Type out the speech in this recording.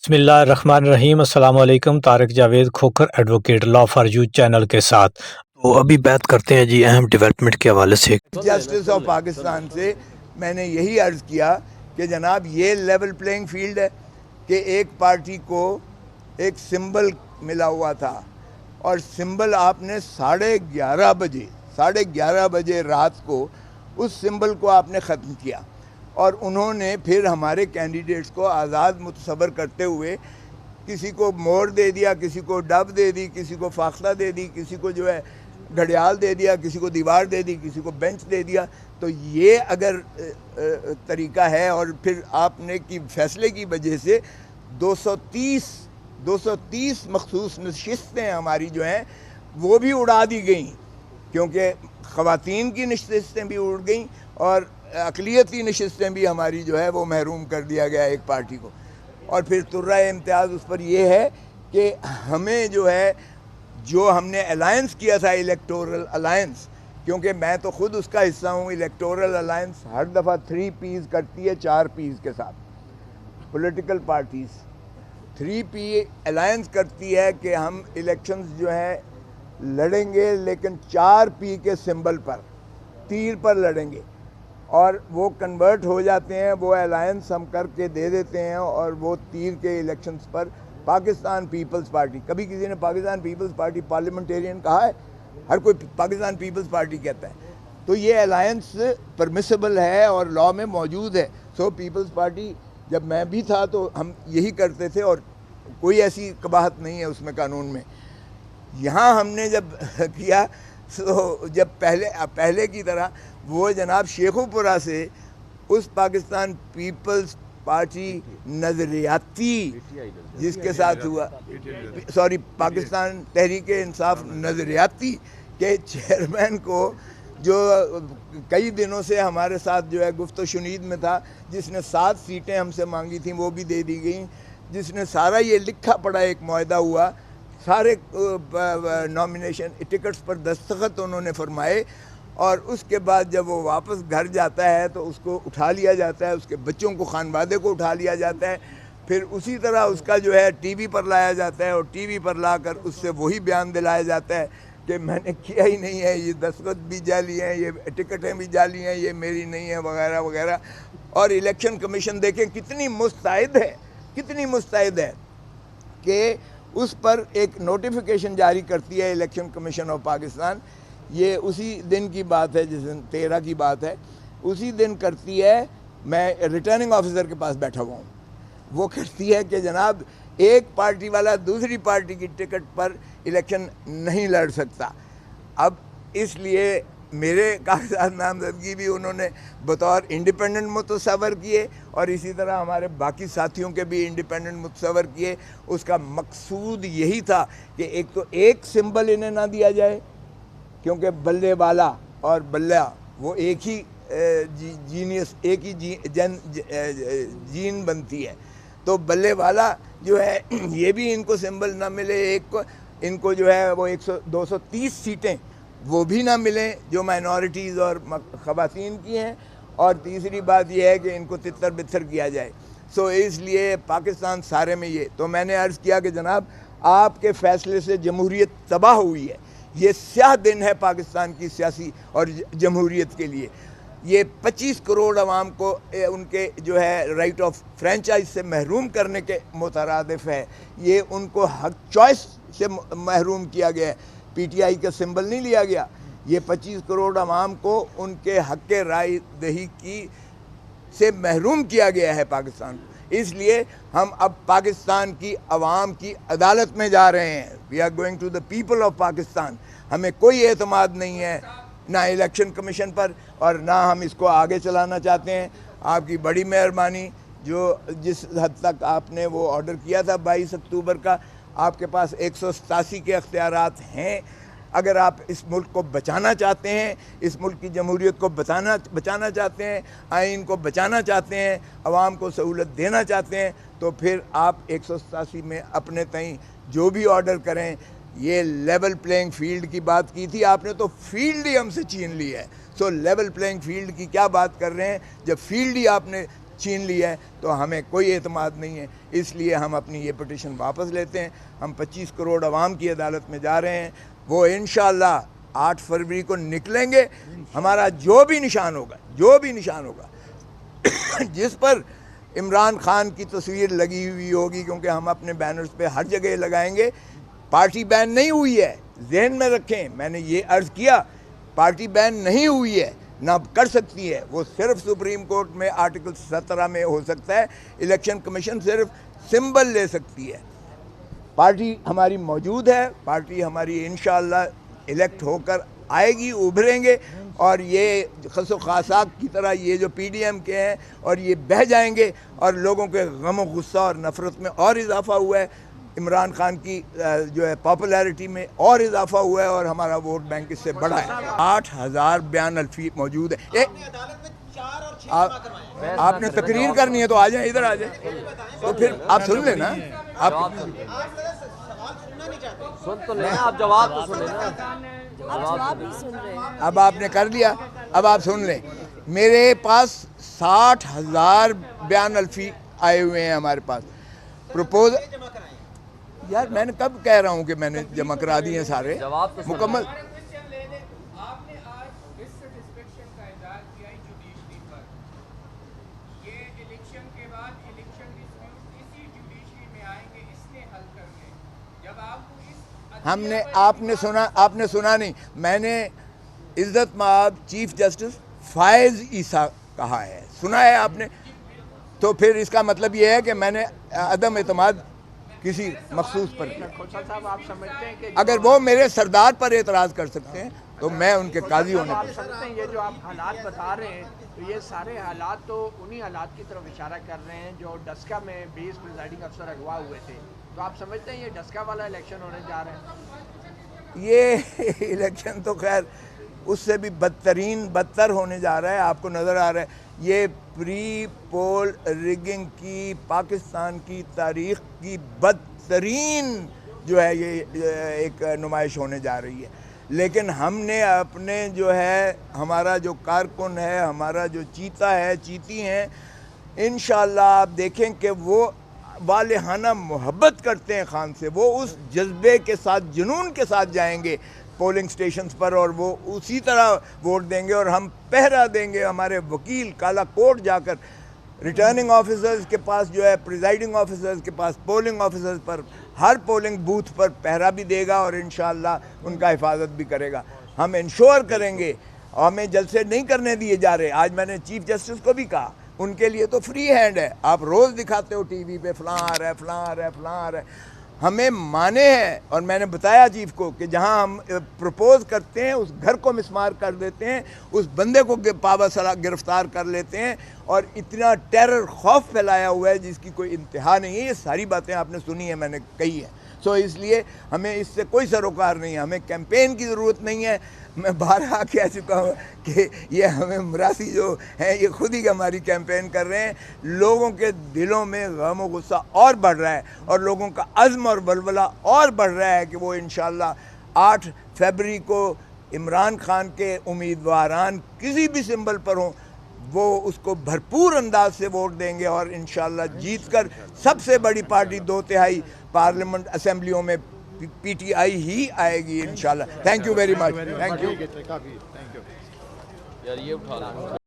بسم اللہ الرحمن الرحیم۔ السلام علیکم۔ Tariq Javed Khokhar advocate law for you channel کے ساتھ تو ابھی بات کرتے ہیں جی اہم ڈیولپمنٹ کے حوالے سے۔ جسٹس آف پاکستان سے میں نے یہی عرض کیا کہ جناب یہ لیول پلینگ فیلڈ ہے کہ ایک پارٹی کو ایک سمبل ملا ہوا تھا اور سمبل آپ نے 11:30 بجے رات کو اس سمبل کو آپ نے ختم کیا، اور انہوں نے پھر ہمارے کینڈیڈیٹس کو آزاد متصور کرتے ہوئے کسی کو مور دے دیا، کسی کو ڈب دے دی، کسی کو فاختہ دے دی، کسی کو جو ہے گھڑیال دے دیا، کسی کو دیوار دے دی، کسی کو بینچ دے دیا۔ تو یہ اگر طریقہ ہے، اور پھر آپ نے کی فیصلے کی وجہ سے 230 مخصوص نشستیں ہماری جو ہیں وہ بھی اڑا دی گئیں، کیونکہ خواتین کی نشستیں بھی اڑ گئیں اور اقلیتی نشستیں بھی ہماری جو ہے وہ محروم کر دیا گیا ایک پارٹی کو۔ اور پھر ترہ امتیاز اس پر یہ ہے کہ ہمیں جو ہے جو ہم نے الائنس کیا تھا، الیکٹورل الائنس، کیونکہ میں تو خود اس کا حصہ ہوں، الیکٹورل الائنس ہر دفعہ 3 پیز کرتی ہے 4 پیز کے ساتھ، پولیٹیکل پارٹیز 3 پی الائنس کرتی ہے کہ ہم الیکشنز جو ہیں لڑیں گے، لیکن 4 پی کے سمبل پر، تیر پر لڑیں گے، اور وہ کنورٹ ہو جاتے ہیں، وہ الائنس ہم کر کے دے دیتے ہیں، اور وہ تیر کے الیکشنز پر پاکستان پیپلز پارٹی، کبھی کسی نے پاکستان پیپلز پارٹی پارلیمنٹیرین کہا ہے؟ ہر کوئی پاکستان پیپلز پارٹی کہتا ہے۔ تو یہ الائنس پرمیسیبل ہے اور لاء میں موجود ہے۔ سو پیپلز پارٹی جب میں بھی تھا تو ہم یہی کرتے تھے، اور کوئی ایسی قباحت نہیں ہے اس میں، قانون میں۔ یہاں ہم نے جب کیا تو جب پہلے کی طرح وہ جناب شیخو پورہ سے اس پاکستان پیپلز پارٹی نظریاتی جس کے ساتھ ہوا، پاکستان تحریک انصاف نظریاتی کے چیئرمین کو، جو کئی دنوں سے ہمارے ساتھ جو ہے گفت و شنید میں تھا، جس نے 7 سیٹیں ہم سے مانگی تھیں وہ بھی دے دی گئیں، جس نے سارا یہ لکھا پڑا ایک معاہدہ ہوا، سارے نامینیشن ٹکٹس پر دستخط انہوں نے فرمائے، اور اس کے بعد جب وہ واپس گھر جاتا ہے تو اس کو اٹھا لیا جاتا ہے، اس کے بچوں کو، خانوادے کو اٹھا لیا جاتا ہے، پھر اسی طرح اس کا جو ہے ٹی وی پر لایا جاتا ہے، اور ٹی وی پر لا کر اس سے وہی بیان دلایا جاتا ہے کہ میں نے کیا ہی نہیں ہے، یہ دستخط بھی جعلی ہیں، یہ ٹکٹیں بھی جعلی ہیں، یہ میری نہیں ہیں، وغیرہ وغیرہ۔ اور الیکشن کمیشن دیکھیں کتنی مستعد ہے کہ اس پر ایک نوٹیفیکیشن جاری کرتی ہے الیکشن کمیشن آف پاکستان۔ یہ اسی دن کی بات ہے، جس دن 13 کی بات ہے، اسی دن کرتی ہے، میں ریٹرننگ آفیسر کے پاس بیٹھا ہوا ہوں، وہ کرتی ہے کہ جناب ایک پارٹی والا دوسری پارٹی کی ٹکٹ پر الیکشن نہیں لڑ سکتا۔ اب اس لیے میرے کاغذات نامزدگی بھی انہوں نے بطور انڈیپینڈنٹ متصور کیے، اور اسی طرح ہمارے باقی ساتھیوں کے بھی انڈیپینڈنٹ متصور کیے۔ اس کا مقصود یہی تھا کہ ایک تو ایک سمبل انہیں نہ دیا جائے، کیونکہ بلے والا اور بلہ وہ ایک ہی جینیس، ایک ہی جین بنتی ہے، تو بلے والا جو ہے یہ بھی ان کو سمبل نہ ملے، ایک کو ان کو جو ہے وہ 230 سیٹیں وہ بھی نہ ملیں جو مائنورٹیز اور خواتین کی ہیں، اور تیسری بات یہ ہے کہ ان کو تتر بتر کیا جائے۔ سو اس لیے پاکستان سارے میں یہ تو میں نے عرض کیا کہ جناب آپ کے فیصلے سے جمہوریت تباہ ہوئی ہے، یہ سیاہ دن ہے پاکستان کی سیاسی اور جمہوریت کے لیے۔ یہ 25 کروڑ عوام کو ان کے جو ہے رائٹ آف فرینچائز سے محروم کرنے کے مترادف ہے، یہ ان کو حق چوائس سے محروم کیا گیا ہے، پی ٹی آئی کا سمبل نہیں لیا گیا۔ یہ 25 کروڑ عوام کو ان کے حق رائے دہی کی سے محروم کیا گیا ہے پاکستان کو۔ اس لیے ہم اب پاکستان کی عوام کی عدالت میں جا رہے ہیں، we are going to the people of Pakistan. ہمیں کوئی اعتماد نہیں ہے نہ الیکشن کمیشن پر، اور نہ ہم اس کو آگے چلانا چاہتے ہیں۔ آپ کی بڑی مہربانی، جو جس حد تک آپ نے وہ آرڈر کیا تھا 22 اکتوبر کا، آپ کے پاس 187 کے اختیارات ہیں۔ اگر آپ اس ملک کو بچانا چاہتے ہیں، اس ملک کی جمہوریت کو بچانا چاہتے ہیں، آئین کو بچانا چاہتے ہیں، عوام کو سہولت دینا چاہتے ہیں، تو پھر آپ 187 میں اپنے تئیں جو بھی آرڈر کریں۔ یہ لیول پلینگ فیلڈ کی بات کی تھی آپ نے، تو فیلڈ ہی ہم سے چھین لی ہے۔ سو لیول پلینگ فیلڈ کی کیا بات کر رہے ہیں جب فیلڈ ہی آپ نے چھین لیا ہے تو ہمیں کوئی اعتماد نہیں ہے. اس لیے ہم اپنی یہ پٹیشن واپس لیتے ہیں. ہم 25 کروڑ عوام کی عدالت میں جا رہے ہیں, وہ انشاءاللہ 8 فروری کو نکلیں گے. ہمارا جو بھی نشان ہوگا جس پر عمران خان کی تصویر لگی ہوئی ہوگی, کیونکہ ہم اپنے بینرز پہ ہر جگہ لگائیں گے. پارٹی بین نہیں ہوئی ہے, ذہن میں رکھیں. میں نے یہ عرض کیا, پارٹی بین نہیں ہوئی ہے, نہ کر سکتی ہے. وہ صرف سپریم کورٹ میں آرٹیکل 17 میں ہو سکتا ہے. الیکشن کمیشن صرف سمبل لے سکتی ہے. پارٹی ہماری موجود ہے, پارٹی ہماری انشاءاللہ الیکٹ ہو کر آئے گی, ابھریں گے. اور یہ خس و خاصاک کی طرح یہ جو پی ڈی ایم کے ہیں اور یہ بہہ جائیں گے, اور لوگوں کے غم و غصہ اور نفرت میں اور اضافہ ہوا ہے. عمران خان کی جو ہے پاپولیرٹی میں اور اضافہ ہوا ہے, اور ہمارا ووٹ بینک اس سے بڑا ہے. 8000 بیان الفی موجود ہے. آپ نے تقریر کرنی ہے تو آ جائیں, ادھر آ جائیں. تو پھر آپ سن لیں نا, آپ سن تو لینا, آپ جواب تو سن لینا. جواب نہیں سن رہے. اب آپ نے کر لیا, اب آپ سن لیں. میرے پاس 60,000 بیان الفی آئے ہوئے ہیں ہمارے پاس. پروپوز یار میں نے کب کہہ رہا ہوں کہ میں نے جمع کرا دیے ہیں سارے مکمل. ہم نے آپ نے سنا نہیں, میں نے عزت مآب چیف جسٹس فائز عیسیٰ کہا ہے, سنا ہے آپ نے؟ تو پھر اس کا مطلب یہ ہے کہ میں نے عدم اعتماد کسی مخصوص پر کیا. اگر وہ میرے سردار پر اعتراض کر سکتے ہیں تو میں ان کے قاضی ہونے پر. یہ جو آپ حالات بتا رہے ہیں تو یہ سارے حالات تو انہی حالات کی طرف اشارہ کر رہے ہیں جو ڈسکا میں 20 پریزائڈنگ افسر اغوا ہوئے تھے. تو آپ سمجھتے ہیں یہ ڈسکا والا الیکشن ہونے جا رہے ہیں؟ یہ الیکشن تو خیر اس سے بھی بدتر ہونے جا رہا ہے. آپ کو نظر آ رہا ہے یہ پری پول ریگنگ کی پاکستان کی تاریخ کی بدترین جو ہے یہ ایک نمائش ہونے جا رہی ہے. لیکن ہم نے اپنے جو ہے ہمارا جو کارکن ہے, ہمارا جو چیتا ہے, چیتی ہیں, انشاءاللہ آپ دیکھیں کہ وہ والہانہ محبت کرتے ہیں خان سے. وہ اس جذبے کے ساتھ, جنون کے ساتھ جائیں گے پولنگ سٹیشنز پر, اور وہ اسی طرح ووٹ دیں گے. اور ہم پہرا دیں گے, ہمارے وکیل کالا کوٹ جا کر ریٹرننگ آفیسرز کے پاس جو ہے, پریزائڈنگ آفیسرز کے پاس, پولنگ آفیسرز پر, ہر پولنگ بوتھ پر پہرا بھی دے گا, اور انشاءاللہ ان کا حفاظت بھی کرے گا. ہم انشور کریں گے, اور ہمیں جلسے نہیں کرنے دیے جا رہے. آج میں نے چیف جسٹس کو بھی کہا, ان کے لیے تو فری ہینڈ ہے, آپ روز دکھاتے ہو ٹی وی پہ فلاں آ رہا ہے, فلاں آ رہا ہے, فلاں آ رہا ہے. ہمیں مانے ہیں, اور میں نے بتایا چیف کو کہ جہاں ہم پروپوز کرتے ہیں اس گھر کو مسمار کر دیتے ہیں, اس بندے کو پابا سلا گرفتار کر لیتے ہیں, اور اتنا ٹیرر خوف پھیلایا ہوا ہے جس کی کوئی انتہا نہیں ہے. یہ ساری باتیں آپ نے سنی ہیں, میں نے کہی ہیں. سو اس لیے ہمیں اس سے کوئی سروکار نہیں ہے, ہمیں کیمپین کی ضرورت نہیں ہے. میں بارہا کہہ چکا ہوں کہ یہ ہمیں مراسی جو ہیں یہ خود ہی ہماری کیمپین کر رہے ہیں. لوگوں کے دلوں میں غم و غصہ اور بڑھ رہا ہے, اور لوگوں کا عزم اور ولولہ اور بڑھ رہا ہے کہ وہ انشاءاللہ 8 فروری کو عمران خان کے امیدواران کسی بھی سمبل پر ہوں, وہ اس کو بھرپور انداز سے ووٹ دیں گے, اور انشاءاللہ جیت کر سب سے بڑی پارٹی 2/3 پارلیمنٹ اسمبلیوں میں پی ٹی آئی ہی آئے گی انشاءاللہ. Thank you very much. Thank you. یار یہ اٹھا لیں.